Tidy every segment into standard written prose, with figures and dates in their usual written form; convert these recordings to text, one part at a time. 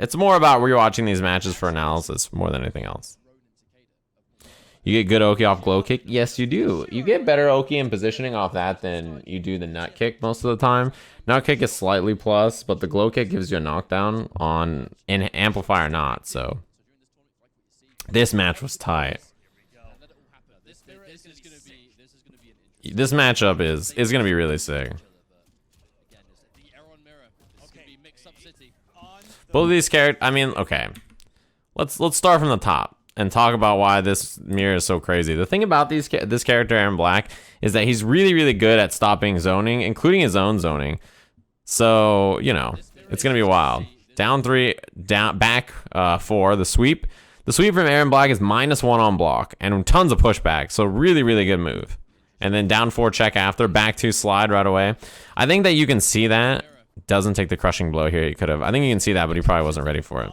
It's more about rewatching these matches for analysis more than anything else. You get good Oki off glow kick? Yes, you do. You get better Oki and positioning off that than you do the nut kick most of the time. Nut kick is slightly plus, but the glow kick gives you a knockdown on an amplifier not, so. This match was tight. This matchup is going to be really sick. Both of these characters, I mean, okay. Let's start from the top and talk about why this mirror is so crazy. The thing about this character, Erron Black, is that he's really, really good at stopping zoning, including his own zoning. So, you know, it's going to be wild. Down 3, back 4, the sweep. The sweep from Erron Black is -1 on block and tons of pushback. So really, really good move. And then down 4 check after, back 2 slide right away. I think that you can see that. Doesn't take the crushing blow here. He could have. I think you can see that, but he probably wasn't ready for it.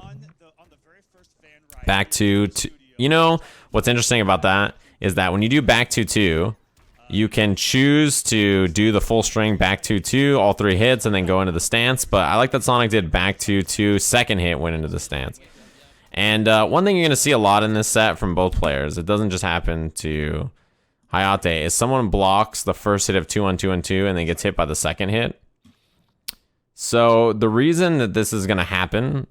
Back 2, you know, what's interesting about that is that when you do back 2-2, you can choose to do the full string back 2-2, all 3 hits, and then go into the stance. But I like that Sonic did back 2-2, second hit went into the stance. And one thing you're going to see a lot in this set from both players, it doesn't just happen to Hayatei, is someone blocks the first hit of 2-1-2-1-2 and then gets hit by the second hit. So the reason that this is going to happen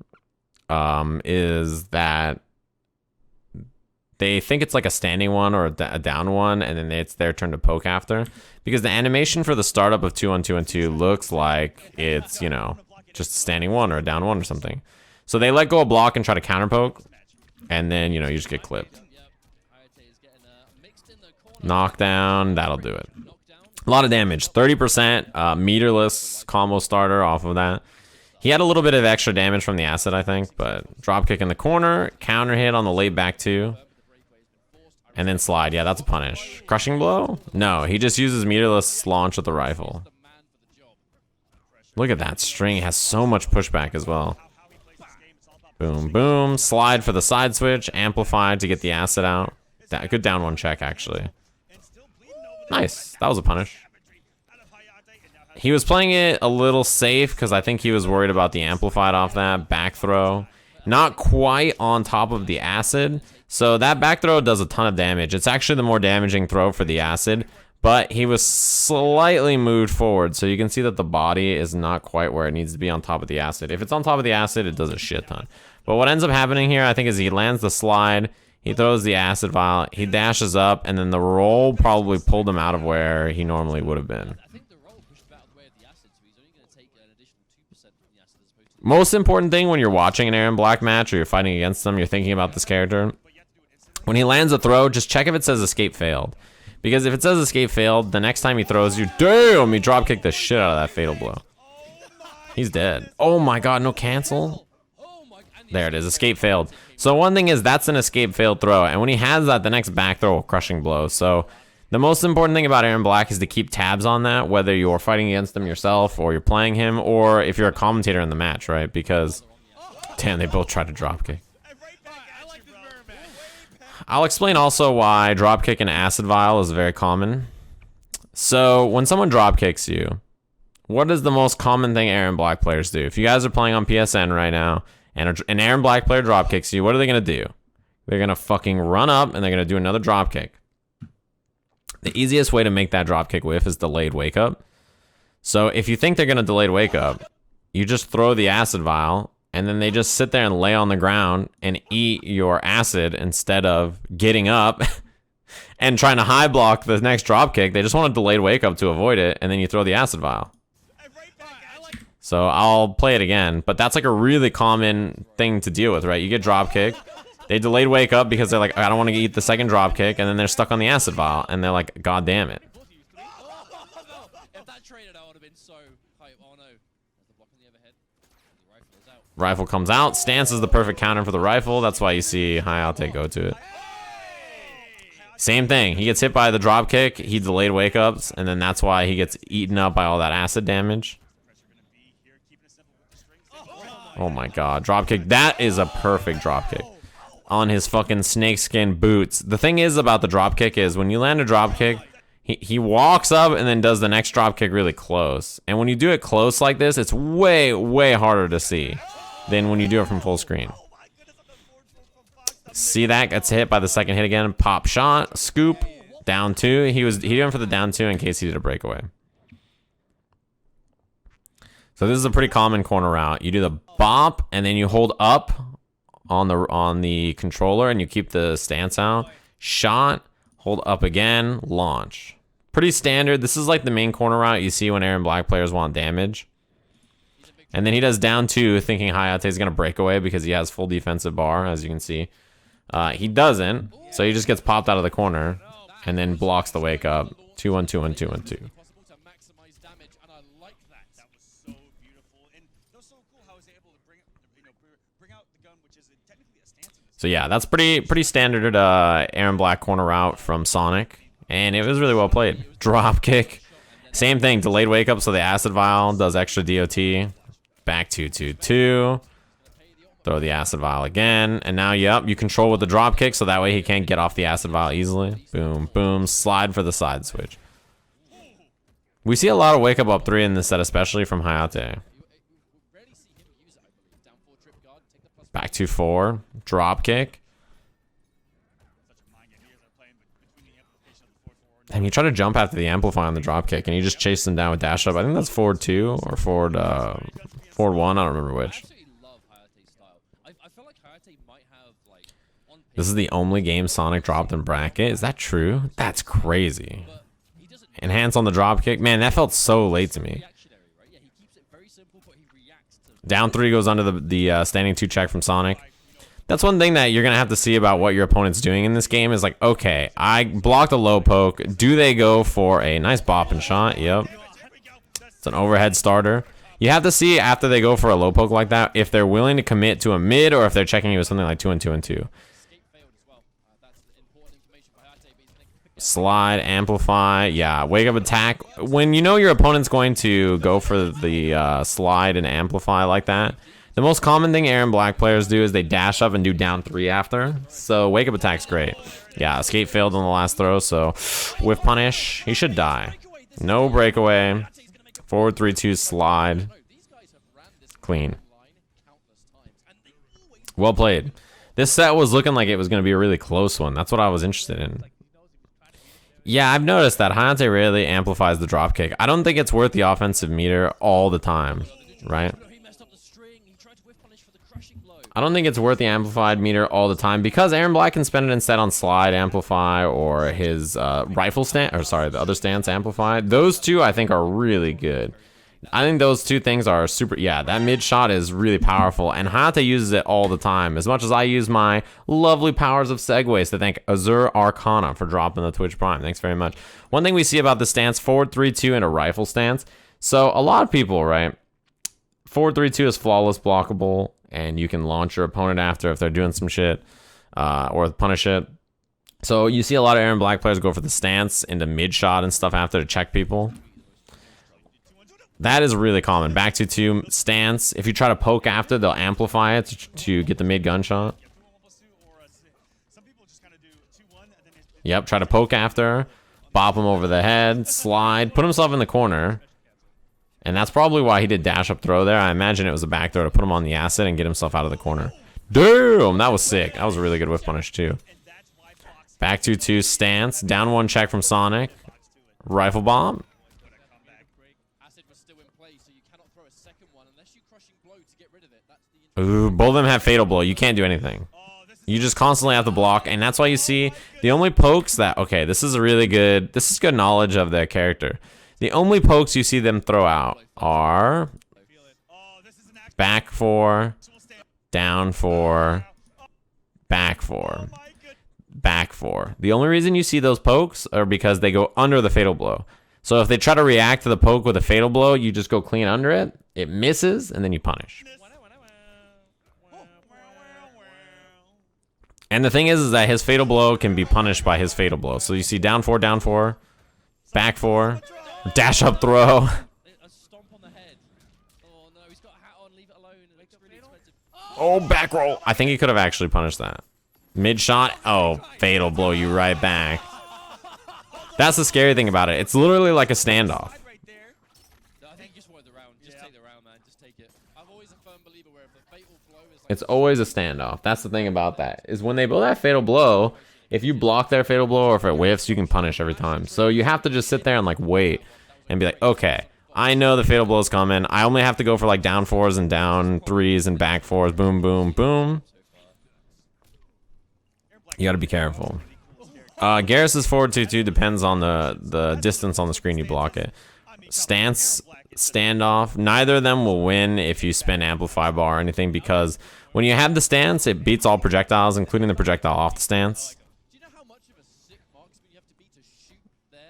is that they think it's like a standing one or a down one, and then it's their turn to poke after. Because the animation for the startup of 2-1-2-1-2 looks like it's, you know, just a standing one or a down one or something. So they let go of block and try to counter poke, and then, you know, you just get clipped. Knockdown, that'll do it. A lot of damage, 30%, meterless combo starter off of that. He had a little bit of extra damage from the acid, I think, but drop kick in the corner, counter hit on the late back 2, and then slide. Yeah, that's a punish. Crushing blow? No, he just uses meterless launch with the rifle. Look at that string, it has so much pushback as well. Boom, boom, slide for the side switch, amplified to get the acid out. Good down 1 check, actually. Nice, that was a punish. He was playing it a little safe because I think he was worried about the amplified off that back throw. Not quite on top of the acid. So that back throw does a ton of damage. It's actually the more damaging throw for the acid, but he was slightly moved forward. So you can see that the body is not quite where it needs to be on top of the acid. If it's on top of the acid, it does a shit ton. But what ends up happening here, I think, is he lands the slide. He throws the acid vial, he dashes up, and then the roll probably pulled him out of where he normally would have been. Most important thing when you're watching an Erron Black match or you're fighting against them, you're thinking about this character. When he lands a throw, just check if it says escape failed. Because if it says escape failed, the next time he throws you, damn, he drop kicked the shit out of that fatal blow. He's dead. Oh my god, no cancel? There it is, escape failed. So one thing is that's an escape failed throw, and when he has that, the next back throw will crushing blow. So the most important thing about Erron Black is to keep tabs on that, whether you're fighting against him yourself or you're playing him, or if you're a commentator in the match, right? Because, damn, they both tried to dropkick. I'll explain also why dropkick and acid vial is very common. So when someone dropkicks you, what is the most common thing Erron Black players do? If you guys are playing on PSN right now, and an Erron Black player dropkicks you, what are they going to do? They're going to fucking run up, and they're going to do another dropkick. The easiest way to make that dropkick whiff is delayed wake up. So if you think they're going to delayed wake up, you just throw the acid vial, and then they just sit there and lay on the ground and eat your acid instead of getting up and trying to high block the next dropkick. They just want a delayed wake up to avoid it, and then you throw the acid vial. So I'll play it again, but that's like a really common thing to deal with, right? You get drop kick, they delayed wake up because they're like, I don't want to eat the second drop kick, and then they're stuck on the acid vial, and they're like, God damn it. Rifle comes out, stance is the perfect counter for the rifle, that's why you see Hayatei go to it. Same thing, he gets hit by the drop kick, he delayed wake ups, and then that's why he gets eaten up by all that acid damage. Oh my god, dropkick. That is a perfect dropkick. On his fucking snakeskin boots. The thing is about the dropkick is when you land a dropkick, he walks up and then does the next dropkick really close. And when you do it close like this, it's way, way harder to see. than when you do it from full screen. See that? Gets hit by the second hit again. Pop shot, scoop, down 2. He went for the down 2 in case he did a breakaway. So this is a pretty common corner route. You do the bop and then you hold up on the controller and you keep the stance out. Shot, hold up again, launch. Pretty standard. This is like the main corner route you see when Erron Black players want damage. And then he does down 2 thinking Hayatei is going to break away because he has full defensive bar, as you can see. He doesn't, so he just gets popped out of the corner and then blocks the wake up. 2-1, 2-1, 2-1, 2. So yeah, that's pretty standard Erron Black corner route from Sonic, and it was really well played. Drop kick, same thing, delayed wake up, so the acid vial does extra DOT. Back 2-2-2. Throw the acid vial again, and now yep, you control with the drop kick, so that way he can't get off the acid vial easily. Boom, boom, slide for the side switch. We see a lot of wake up 3 in this set, especially from Hayatei. Back 2-4, drop kick. And you try to jump after the amplify on the drop kick, and you just chase them down with dash up. I think that's forward 2 or forward 1. I don't remember which. This is the only game Sonic dropped in bracket. Is that true? That's crazy. Enhance on the drop kick. Man, that felt so late to me. Down 3 goes under the standing 2 check from Sonic. That's one thing that you're going to have to see about what your opponent's doing in this game is like, okay, I blocked a low poke. Do they go for a nice bop and shot? Yep. It's an overhead starter. You have to see after they go for a low poke like that if they're willing to commit to a mid or if they're checking you with something like 2-2 and 2. Slide, amplify, yeah, wake up attack. When you know your opponent's going to go for the slide and amplify like that, the most common thing Erron Black players do is they dash up and do down 3 after. So wake up attack's great. Yeah, escape failed on the last throw, so whiff punish, he should die. No breakaway. Forward 3-2 slide. Clean. Well played. This set was looking like it was going to be a really close one. That's what I was interested in. Yeah, I've noticed that Hayatei rarely amplifies the dropkick. I don't think it's worth the offensive meter all the time, right? I don't think it's worth the amplified meter all the time because Erron Black can spend it instead on slide amplify or his rifle stance, or sorry, the other stance amplify. Those two I think are really good. I think those two things are super. Yeah, that mid shot is really powerful, and Hayatei uses it all the time. As much as I use my lovely powers of segues to thank Azure Arcana for dropping the Twitch Prime. Thanks very much. One thing we see about the stance, forward 3-2 and a rifle stance. So a lot of people, right? Forward 3-2 is flawless blockable, and you can launch your opponent after if they're doing some shit or punish it. So you see a lot of Erron Black players go for the stance into mid shot and stuff after to check people. That is really common. Back to 2 stance. If you try to poke after, they'll amplify it to get the mid gunshot. Yep, try to poke after, bop him over the head, slide, put himself in the corner. And that's probably why he did dash up throw there. I imagine it was a back throw to put him on the acid and get himself out of the corner. Damn, that was sick. That was a really good whiff punish too. Back 2-2 stance. Down 1 check from Sonic. Rifle bomb. Ooh, both of them have fatal blow. You can't do anything. You just constantly have to block, and that's why you see the only pokes that, okay, this is good knowledge of their character. The only pokes you see them throw out are back 4, down 4, back 4, back 4. The only reason you see those pokes are because they go under the fatal blow. So if they try to react to the poke with a fatal blow, you just go clean under it, it misses, and then you punish. And the thing is that his fatal blow can be punished by his fatal blow. So you see down 4, back 4, dash up throw. Oh, back roll. I think he could have actually punished that. Mid shot. Oh, fatal blow you right back. That's the scary thing about it. It's literally like a standoff. It's always a standoff. That's the thing about that, is when they blow that fatal blow, if you block their fatal blow or if it whiffs, you can punish every time. So you have to just sit there and like wait and be like, okay, I know the fatal blow is coming. I only have to go for like down 4s and down 3s and back 4s. Boom, boom, boom. You got to be careful. Garrus's forward 2-2 depends on the distance on the screen you block it. Stance, standoff, neither of them will win if you spin amplify bar or anything, because when you have the stance, it beats all projectiles, including the projectile off the stance.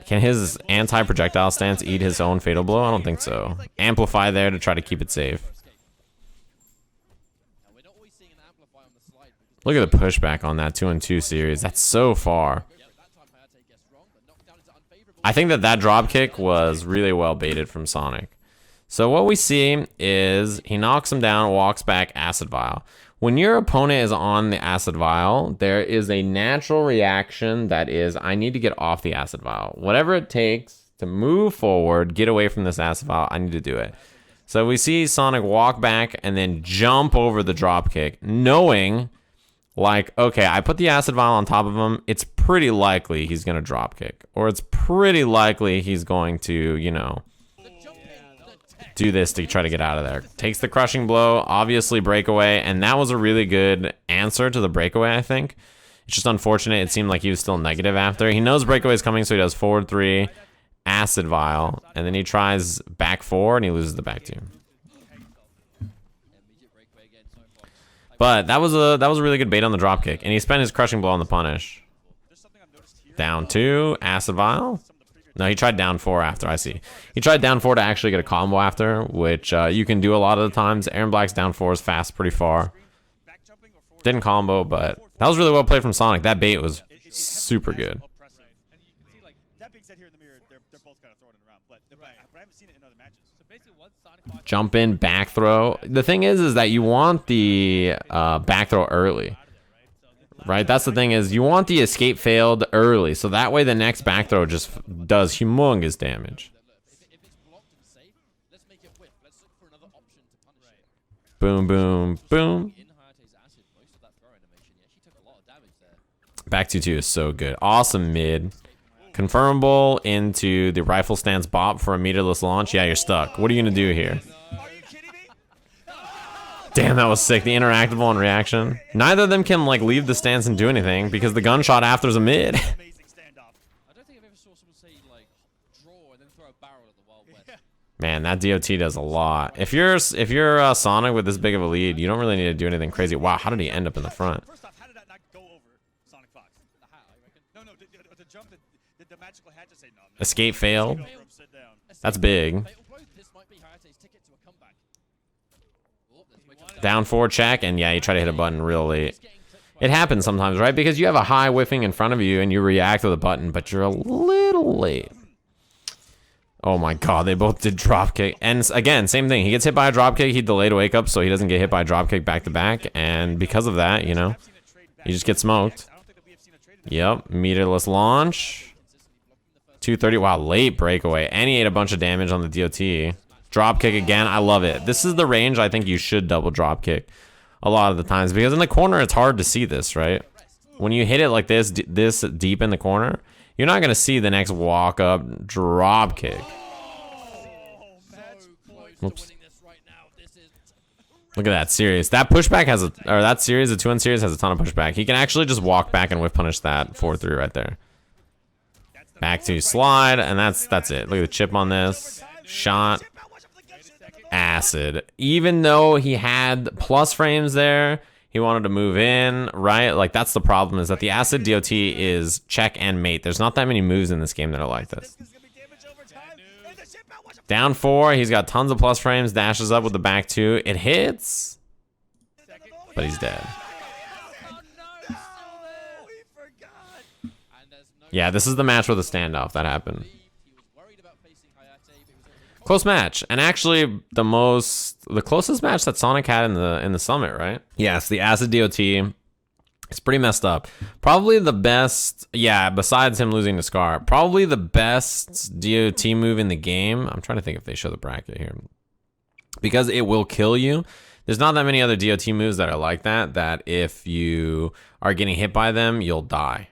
Can his anti-projectile stance eat his own fatal blow? I don't think so. Amplify there to try to keep it safe. Look at the pushback on that 2-2 series. That's so far. I think that drop kick was really well baited from Sonic. So what we see is he knocks him down, walks back, acid vial. When your opponent is on the acid vial, there is a natural reaction that is, I need to get off the acid vial. Whatever it takes to move forward, get away from this acid vial, I need to do it. So we see Sonic walk back and then jump over the drop kick, knowing, like, okay, I put the acid vial on top of him, it's pretty likely he's going to drop kick. Or it's pretty likely he's going to, you know, do this to try to get out of there. Takes the crushing blow, obviously breakaway, and that was a really good answer to the breakaway, I think. It's just unfortunate, it seemed like he was still negative after. He knows breakaway is coming, so he does forward 3, acid vial, and then he tries back 4, and he loses the back 2. But that was a really good bait on the drop kick, and he spent his crushing blow on the punish. Down 2, acid vial. No, he tried down 4 after, I see. He tried down 4 to actually get a combo after, which you can do a lot of the times. Erron Black's down 4 is fast pretty far. Didn't combo, but that was really well played from Sonic. That bait was super good. Jump in, back throw. The thing is that you want the back throw early. Right, that's the thing, is you want the escape failed early, so that way the next back throw just does humongous damage. Boom, boom, boom. Back 2-2 is so good. Awesome mid. Confirmable into the rifle stance bop for a meterless launch. Yeah, you're stuck. What are you gonna do here? Damn, that was sick. The interactable on reaction. Neither of them can like leave the stance and do anything because the gunshot after is a mid. Man, that DOT does a lot. If you're Sonic with this big of a lead, you don't really need to do anything crazy. Wow, how did he end up in the front? How did that not go over SonicFox? No, the jump did the magical hat just say no? Escape failed. That's big. Down 4 check, and yeah, you try to hit a button real late. It happens sometimes, right? Because you have a high whiffing in front of you and you react with a button, but you're a little late. Oh my god, they both did drop kick. And again, same thing. He gets hit by a drop kick, he delayed a wake up so he doesn't get hit by a drop kick back to back. And because of that, you know, you just get smoked. Yep, meterless launch. 230, wow, late breakaway. And he ate a bunch of damage on the DOT. Drop kick again, I love it. This is the range I think you should double drop kick a lot of the times, because in the corner it's hard to see this, right? When you hit it like this deep in the corner, you're not gonna see the next walk up drop kick. Oops. Look at that series. That pushback has that series, the 2-1 series has a ton of pushback. He can actually just walk back and whiff punish that 4-3 right there. Back to slide, and that's it. Look at the chip on this. Shot. Acid. Even though he had plus frames there, he wanted to move in, right? Like, that's the problem, is that the acid DOT is check and mate. There's not that many moves in this game that are like this. Down 4, he's got tons of plus frames, dashes up with the back 2. It hits, but he's dead. Yeah, this is the match with the standoff that happened. Close match, and actually the closest match that Sonic had in the summit, right? Yes, the acid DOT. It's pretty messed up. Probably the best, yeah, besides him losing to Scar, probably the best DOT move in the game. I'm trying to think if they show the bracket here. Because it will kill you. There's not that many other DOT moves that are like that, that if you are getting hit by them, you'll die.